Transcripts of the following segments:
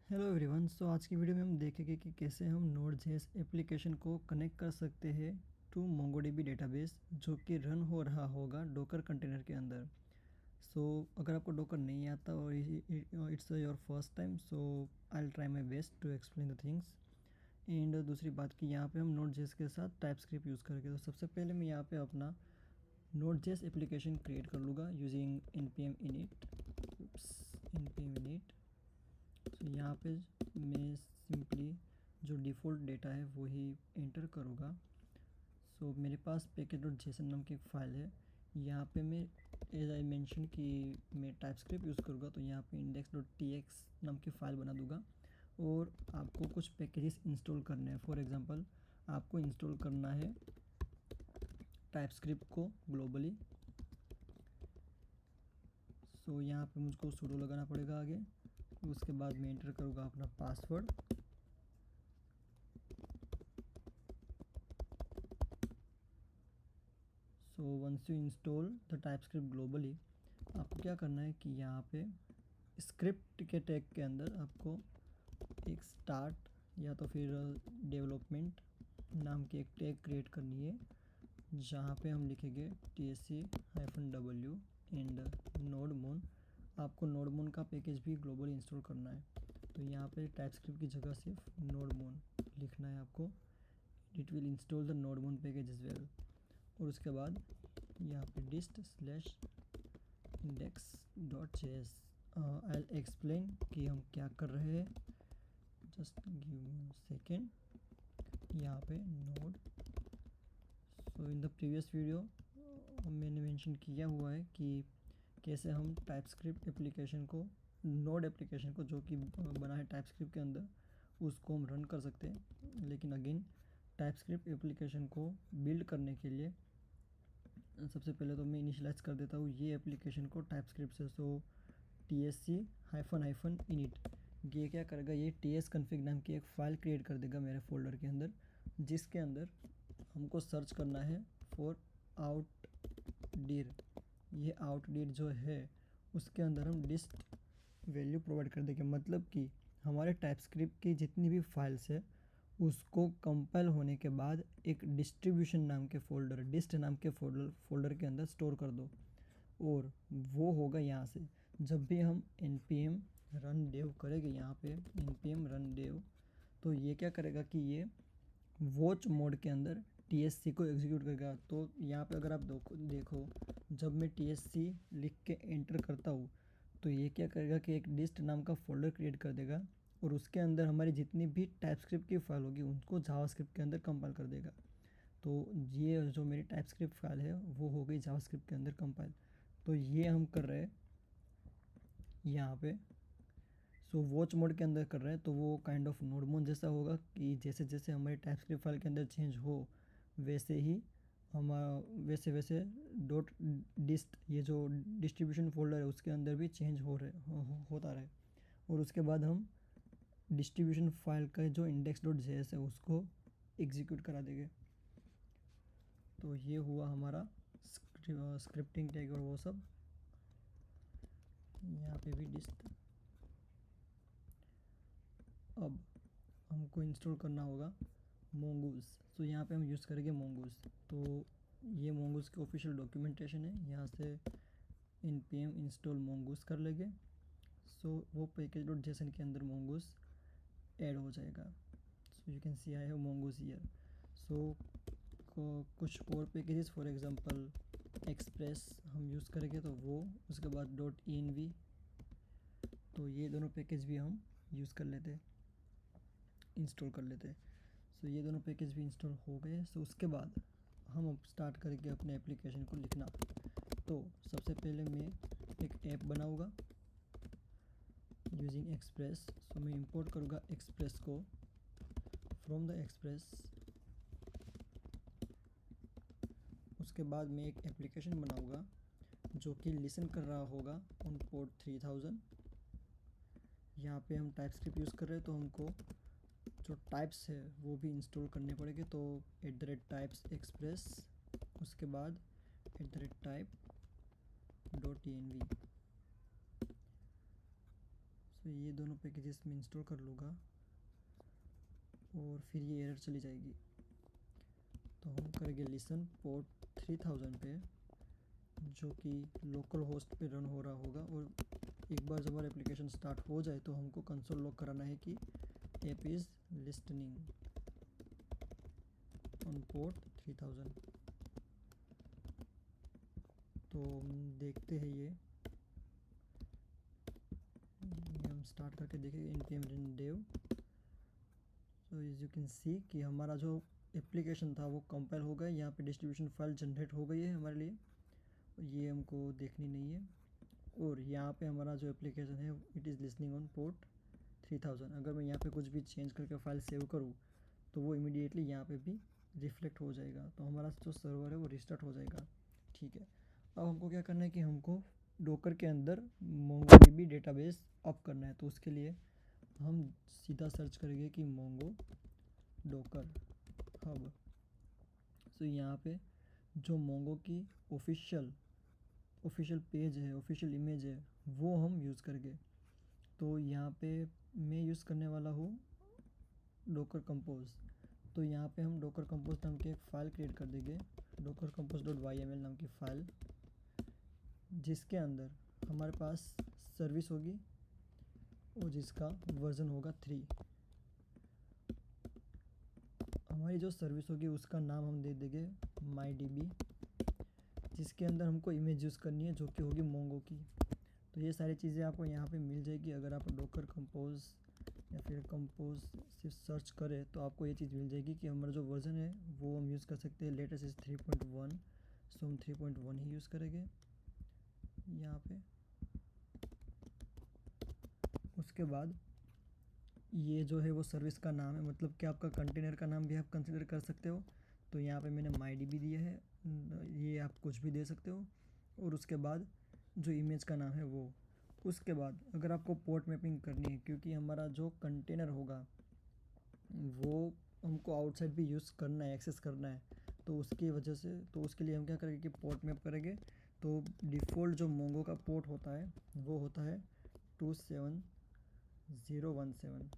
Hello everyone. सो आज की video में हम देखेंगे कि कैसे हम नोड.जेएस एप्लीकेशन को कनेक्ट कर सकते हैं टू मोंगोडीबी डेटाबेस जो कि रन हो रहा होगा डोकर कंटेनर के अंदर। अगर आपको डोकर नहीं आता और it's your first time, so I will try my best to explain the things. And दूसरी बात कि यहाँ पे हम नोड.जेएस के साथ टाइपस्क्रिप्ट यूज़ करेंगे। तो सबसे पहले मैं यहाँ पे अपना नोड.जेएस एप्लीकेशन क्रिएट कर लूँगा using npm init। npm init। तो यहाँ पे मैं सिंपली जो डिफ़ॉल्ट डेटा है वो ही एंटर करूँगा। मेरे पास package.json नाम की एक फ़ाइल है। यहाँ पे मैं एज आई मेंशन कि मैं टाइपस्क्रिप्ट यूज़ करूँगा, तो यहाँ पे index.tx नाम की फ़ाइल बना दूँगा और आपको कुछ पैकेजेस इंस्टॉल करने हैं। फॉर एग्ज़ाम्पल आपको इंस्टॉल करना है टाइपस्क्रिप्ट को ग्लोबली। यहाँ पे मुझको sudo लगाना पड़ेगा आगे। उसके बाद मैं एंटर करूँगा अपना password. Once you install the TypeScript globally, आपको क्या करना है कि यहाँ पे स्क्रिप्ट के टैग के अंदर आपको एक स्टार्ट या तो फिर डेवलपमेंट नाम की एक टैग क्रिएट करनी है, जहाँ पे हम लिखेंगे tsc-w एंड नोडमोन। आपको नोडमोन का पैकेज भी ग्लोबली इंस्टॉल करना है, तो यहाँ पे टाइपस्क्रिप्ट की जगह सिर्फ नोडमोन लिखना है आपको। It will install the nodemon package as well. और उसके बाद यहाँ पे dist/index.js आई एक्सप्लेन कि हम क्या कर रहे हैं। Just give me second. यहाँ पे node. In the previous video मैंने मेंशन किया हुआ है कि कैसे हम टाइपस्क्रिप्ट एप्लीकेशन को, नोड एप्लीकेशन को जो कि बना है टाइपस्क्रिप्ट के अंदर, उसको हम रन कर सकते हैं। लेकिन अगेन टाइपस्क्रिप्ट एप्लीकेशन को बिल्ड करने के लिए सबसे पहले तो मैं इनिशियलाइज कर देता हूँ ये एप्लीकेशन को टाइपस्क्रिप्ट से। tsc-init ये क्या करेगा, ये tsconfig नाम की एक फ़ाइल क्रिएट कर देगा मेरे फोल्डर के अंदर, जिसके अंदर हमको सर्च करना है फॉर आउटडिर। ये आउटडिर जो है उसके अंदर हम डिस्ट वैल्यू प्रोवाइड कर देंगे। मतलब कि हमारे टाइपस्क्रिप्ट की जितनी भी फाइल्स है उसको कंपाइल होने के बाद एक डिस्ट्रीब्यूशन नाम के फोल्डर, डिस्ट नाम के फोल्डर के अंदर स्टोर कर दो, और वो होगा यहाँ से। जब भी हम npm रन dev करेंगे, यहाँ पे npm रन dev, तो ये क्या करेगा कि ये वॉच मोड के अंदर tsc को एग्जीक्यूट करेगा। तो यहाँ पे अगर आप देखो, जब मैं tsc लिख के एंटर करता हूँ तो ये क्या करेगा कि एक डिस्ट नाम का फोल्डर क्रिएट कर देगा और उसके अंदर हमारी जितनी भी टाइपस्क्रिप्ट की फाइल होगी उनको जावास्क्रिप्ट के अंदर कंपाइल कर देगा। तो ये जो मेरी टाइपस्क्रिप्ट फाइल है वो हो गई जावास्क्रिप्ट के अंदर कंपाइल। तो ये हम कर रहे हैं यहाँ पे। वॉच मोड के अंदर कर रहे हैं, तो वो काइंड ऑफ नोडमोन जैसा होगा कि जैसे जैसे हमारी टाइपस्क्रिप्ट फाइल के अंदर चेंज हो वैसे ही हम वैसे वैसे डॉट डिस्ट, ये जो डिस्ट्रीब्यूशन फोल्डर है उसके अंदर भी चेंज होता रहे। और उसके बाद हम डिस्ट्रीब्यूशन फाइल का जो index.js है उसको एग्जीक्यूट करा देंगे। तो ये हुआ हमारा स्क्रिप्टिंग टैग और वो सब। यहाँ पे भी डिस्ट। अब हमको इंस्टॉल करना होगा मोंगूस। यहाँ पे हम यूज़ करेंगे मोंगूस। तो ये मोंगूस की ऑफिशियल डॉक्यूमेंटेशन है, यहाँ से npm इंस्टॉल मोंगूस कर लेंगे। वो पैकेज.json के अंदर मोंगूस ऐड हो जाएगा। You can C I have मोंगूस here. कुछ और पैकेजेस फॉर एग्जांपल एक्सप्रेस हम यूज़ करेंगे तो वो, उसके बाद .env, तो ये दोनों पैकेज भी हम यूज़ कर लेते हैं, इंस्टॉल कर लेते हैं। ये दोनों पैकेज भी इंस्टॉल हो गए। उसके बाद हम अब स्टार्ट करेंगे अपने एप्लीकेशन को लिखना। तो सबसे पहले मैं एक ऐप बनाऊँगा यूजिंग एक्सप्रेस। मैं इंपोर्ट करूँगा एक्सप्रेस को फ्रॉम द एक्सप्रेस। उसके बाद मैं एक एप्लीकेशन बनाऊँगा जो कि लिसन कर रहा होगा ऑन पोर्ट 3000। यहाँ पे हम टाइपस्क्रिप्ट यूज़ कर रहे हैं तो हमको जो टाइप्स है वो भी इंस्टॉल करने पड़ेंगे। तो @types express, उसके बाद @type.env। तो ये दोनों पैकेजेस में इंस्टॉल कर लूँगा और फिर ये एरर चली जाएगी। तो हम करेंगे लिसन पोर्ट 3000 पे, जो कि लोकल होस्ट पे रन हो रहा होगा। और एक बार जब हमारा एप्लीकेशन स्टार्ट हो जाए तो हमको कंसोल लॉग कराना है कि app is listening on port 3000। तो हम देखते हैं ये हम स्टार्ट करके देखेंगे npm run dev। So as you can see कि हमारा जो एप्लीकेशन था वो कंपाइल हो गया। यहाँ पे डिस्ट्रीब्यूशन फाइल जनरेट हो गई है हमारे लिए, ये हमको देखनी नहीं है। और यहाँ पे हमारा जो एप्लीकेशन है it is listening on port 3000। अगर मैं यहाँ पे कुछ भी चेंज करके फाइल सेव करूँ तो वो इमीडिएटली यहाँ पे भी रिफ्लेक्ट हो जाएगा। तो हमारा जो सर्वर है वो रिस्टार्ट हो जाएगा। ठीक है, अब हमको क्या करना है कि हमको डोकर के अंदर मोंगोडीबी डेटाबेस अप करना है। तो उसके लिए हम सीधा सर्च करेंगे कि मोंगो डोकर हब। तो यहाँ पे जो मोंगो की ऑफिशियल पेज है, ऑफिशियल इमेज है, वो हम यूज़ करेंगे। तो यहाँ पे मैं यूज़ करने वाला हूँ डोकर कंपोज। तो यहाँ पे हम डोकर कंपोज नाम की एक फ़ाइल क्रिएट कर देंगे, डोकर कंपोज.yml नाम की फ़ाइल, जिसके अंदर हमारे पास सर्विस होगी और जिसका वर्जन होगा 3। हमारी जो सर्विस होगी उसका नाम हम दे देंगे MyDB, जिसके अंदर हमको इमेज यूज़ करनी है जो कि होगी मोंगो की। तो ये सारी चीज़ें आपको यहाँ पे मिल जाएगी। अगर आप डोकर कंपोज या फिर कंपोज से सर्च करें तो आपको ये चीज़ मिल जाएगी कि हमारा जो वर्जन है वो हम यूज़ कर सकते हैं। लेटेस्ट इज़ 3.1, सो हम 3.1 ही यूज़ करेंगे यहाँ पे। उसके बाद ये जो है वो सर्विस का नाम है, मतलब कि आपका कंटेनर का नाम भी आप कंसिडर कर सकते हो। तो यहाँ पे मैंने MyDB दिया है, ये आप कुछ भी दे सकते हो। और उसके बाद जो इमेज का नाम है वो। उसके बाद अगर आपको पोर्ट मैपिंग करनी है, क्योंकि हमारा जो कंटेनर होगा वो हमको आउटसाइड भी यूज़ करना है, एक्सेस करना है, तो उसकी वजह से तो उसके लिए हम क्या करेंगे कि पोर्ट मैप करेंगे। तो डिफ़ॉल्ट जो मोंगो का पोर्ट होता है वो होता है 27017।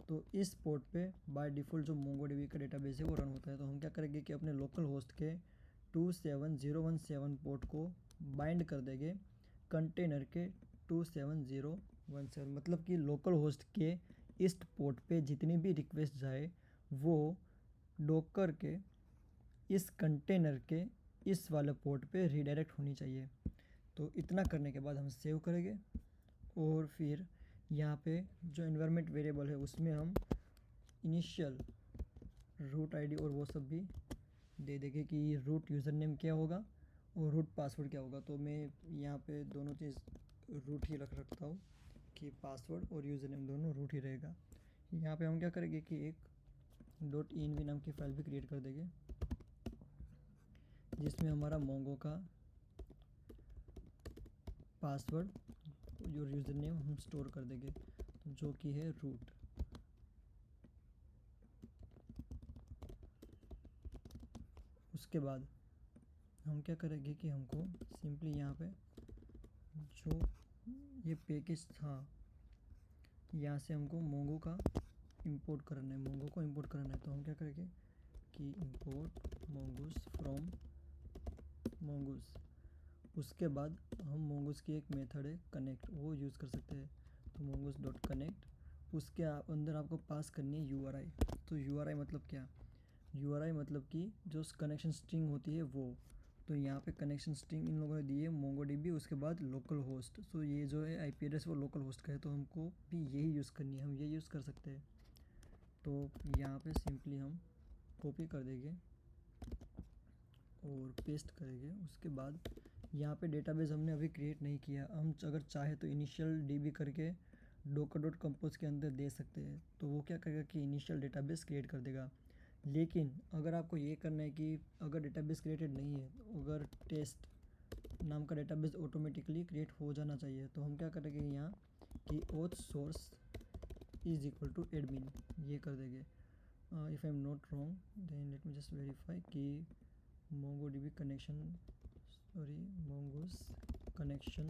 तो इस पोर्ट पे बाय डिफ़ॉल्ट जो मोंगोडीबी का डेटाबेस है वो रन होता है। तो हम क्या करेंगे कि अपने लोकल होस्ट के 27017 पोर्ट को बाइंड कर देंगे कंटेनर के 27017, मतलब कि लोकल होस्ट के इस पोर्ट पे जितनी भी रिक्वेस्ट जाए वो डोकर के इस कंटेनर के इस वाले पोर्ट पे रीडायरेक्ट होनी चाहिए। तो इतना करने के बाद हम सेव करेंगे और फिर यहाँ पे जो एनवायरनमेंट वेरिएबल है उसमें हम इनिशियल रूट आईडी और वो सब भी दे देंगे कि रूट यूज़र नेम क्या होगा और रूट पासवर्ड क्या होगा। तो मैं यहाँ पे दोनों चीज़ रूट ही रखता हूँ कि पासवर्ड और यूज़र नेम दोनों रूट ही रहेगा। यहाँ पे हम क्या करेंगे कि एक .env नाम की फ़ाइल भी क्रिएट कर देंगे, जिसमें हमारा मोंगो का पासवर्ड और यूज़र नेम हम स्टोर कर देंगे, जो कि है रूट। उसके बाद हम क्या करेंगे कि हमको सिंपली यहाँ पे जो ये पैकेज था यहाँ से हमको मोंगो का इंपोर्ट करना है, मोंगो को इंपोर्ट करना है। तो हम क्या करेंगे कि इंपोर्ट मोंगोस फ्रॉम मोंगोस। उसके बाद हम मोंगोस की एक मेथड है कनेक्ट, वो यूज़ कर सकते हैं। तो मोंगोस डॉट कनेक्ट, उसके अंदर आपको पास करनी है URI। तो URI मतलब क्या, URI मतलब कि जो कनेक्शन स्ट्रिंग होती है वो। तो यहाँ पे कनेक्शन स्ट्रिंग इन लोगों ने दी है मोंगोडीबी, उसके बाद लोकल होस्ट। सो ये जो है IP एड्रेस वो लोकल होस्ट का है, तो हमको भी यही यूज़ करनी है, हम ये यूज़ कर सकते हैं। तो यहाँ पे सिंपली हम कॉपी कर देंगे और पेस्ट करेंगे। उसके बाद यहाँ पे डेटाबेस हमने अभी क्रिएट नहीं किया, हम अगर चाहे तो इनिशियल DB करके डोकर डॉट कंपोज के अंदर दे सकते हैं। तो वो क्या करेगा कि इनिशियल डेटाबेस क्रिएट कर देगा। लेकिन अगर आपको ये करना है कि अगर डेटाबेस क्रिएटेड नहीं है, अगर टेस्ट नाम का डेटाबेस ऑटोमेटिकली क्रिएट हो जाना चाहिए, तो हम क्या करेंगे यहाँ कि auth source is equal to admin, ये कर देंगे। If I am not wrong then let me just verify कि MongoDB connection mongoose connection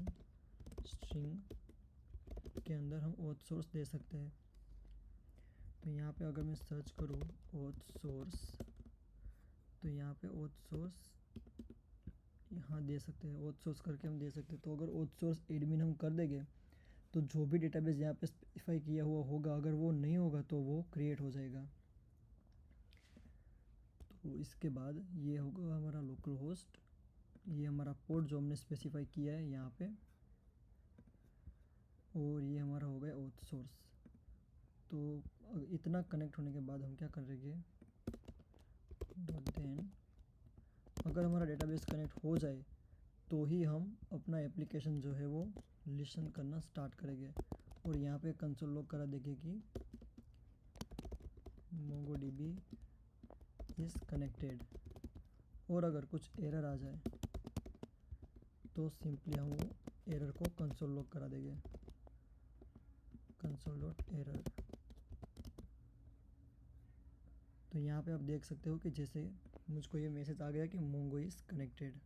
string के अंदर हम ऑथ सोर्स दे सकते हैं। तो यहाँ पे अगर मैं सर्च करूँ ऑथ सोर्स, तो यहाँ पे ऑथ सोर्स यहाँ दे सकते हैं, ऑथ सोर्स करके हम दे सकते हैं। तो अगर ऑथ सोर्स एडमिन हम कर देंगे तो जो भी डेटाबेस यहाँ पे स्पेसिफाई किया हुआ होगा, अगर वो नहीं होगा तो वो क्रिएट हो जाएगा। तो इसके बाद ये होगा हमारा लोकल होस्ट, ये हमारा पोर्ट जो हमने स्पेसिफाई किया है यहाँ पे, और ये हमारा हो गया ऑथ सोर्स। तो इतना कनेक्ट होने के बाद हम क्या करेंगे, देन अगर हमारा डेटाबेस कनेक्ट हो जाए तो ही हम अपना एप्लीकेशन जो है वो लिसन करना स्टार्ट करेंगे। और यहाँ पे कंसोल लॉग करा देंगे कि MongoDB इज़ कनेक्टेड, और अगर कुछ एरर आ जाए तो सिंपली हम वो एरर को कंसोल लॉग करा देंगे, console.error। तो यहाँ पे आप देख सकते हो कि जैसे मुझको ये मैसेज आ गया कि Mongo इज़ कनेक्टेड।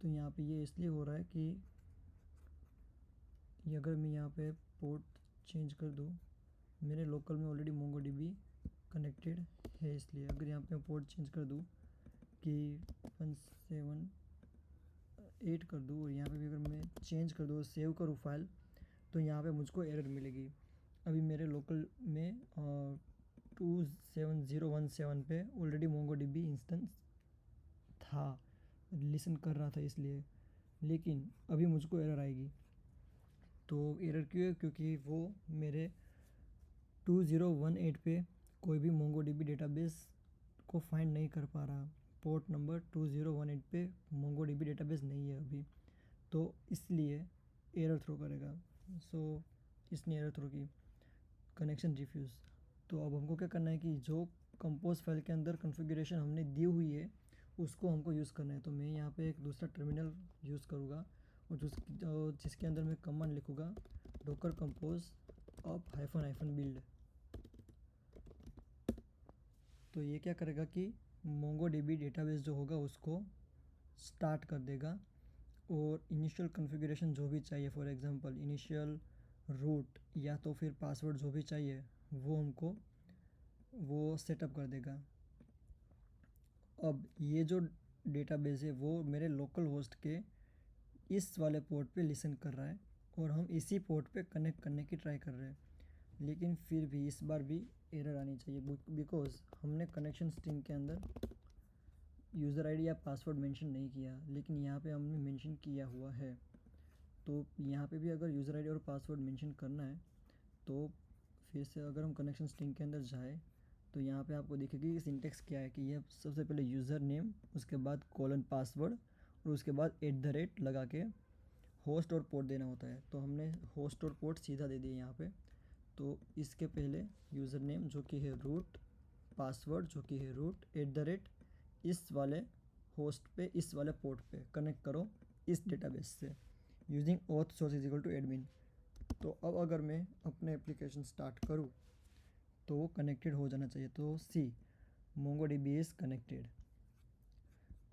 तो यहाँ पे ये इसलिए हो रहा है कि ये अगर मैं यहाँ पे पोर्ट चेंज कर दूँ, मेरे लोकल में ऑलरेडी MongoDB कनेक्टेड है, इसलिए अगर यहाँ पे पोर्ट चेंज कर दूँ कि 178 कर दूँ, और यहाँ पे भी अगर मैं चेंज कर दूँ, सेव करूँ फाइल, तो यहाँ पे मुझको एरर मिलेगी। अभी मेरे लोकल में 27017 पे ऑलरेडी MongoDB इंस्टेंस था, लिसन कर रहा था इसलिए, लेकिन अभी मुझको एरर आएगी। तो एरर क्यों है, क्योंकि वो मेरे 2018 पे कोई भी MongoDB डेटाबेस को फाइंड नहीं कर पा रहा। पोर्ट नंबर 2018 पे MongoDB डेटाबेस नहीं है अभी, तो इसलिए एरर थ्रो करेगा। सो इसने एरर थ्रो की, कनेक्शन रिफ्यूज़। तो अब हमको क्या करना है कि जो कंपोज फाइल के अंदर कॉन्फ़िगरेशन हमने दी हुई है उसको हमको यूज़ करना है। तो मैं यहाँ पे एक दूसरा टर्मिनल यूज़ करूँगा, और जिसके अंदर मैं कमांड लिखूँगा डॉकर कंपोज ऑफ --- बिल्ड। तो ये क्या करेगा कि MongoDB डेटाबेस जो होगा उसको स्टार्ट कर देगा, और इनिशियल कॉन्फ़िगरेशन जो भी चाहिए, फॉर एग्जांपल इनिशियल रूट या तो फिर पासवर्ड जो भी चाहिए वो हमको वो सेटअप कर देगा। अब ये जो डेटाबेस है वो मेरे लोकल होस्ट के इस वाले पोर्ट पे लिसन कर रहा है, और हम इसी पोर्ट पे कनेक्ट करने की ट्राई कर रहे हैं, लेकिन फिर भी इस बार भी एरर आनी चाहिए, बिकॉज हमने कनेक्शन स्ट्रिंग के अंदर यूज़र आईडी या पासवर्ड मेंशन नहीं किया, लेकिन यहाँ पे हमने मेंशन किया हुआ है। तो यहाँ पे भी अगर यूज़र आईडी और पासवर्ड मेंशन करना है तो फिर से अगर हम कनेक्शन स्ट्रिंग के अंदर जाए तो यहाँ पे आपको दिखेगी कि सिंटेक्स क्या है, कि यह सबसे पहले यूज़र नेम, उसके बाद कोलन पासवर्ड, और उसके बाद @ लगा के होस्ट और पोर्ट देना होता है। तो हमने होस्ट और पोर्ट सीधा दे दिए यहाँ पे। तो इसके पहले यूज़र नेम जो कि है रूट, पासवर्ड जो कि है रूट, @ इस वाले होस्ट पे, इस वाले पोर्ट पे कनेक्ट करो इस डेटाबेस से यूजिंग ऑथ सोर्स = एडमिन। तो अब अगर मैं अपने एप्लीकेशन स्टार्ट करूँ तो वो कनेक्टेड हो जाना चाहिए। तो सी MongoDB इज़ कनेक्टेड।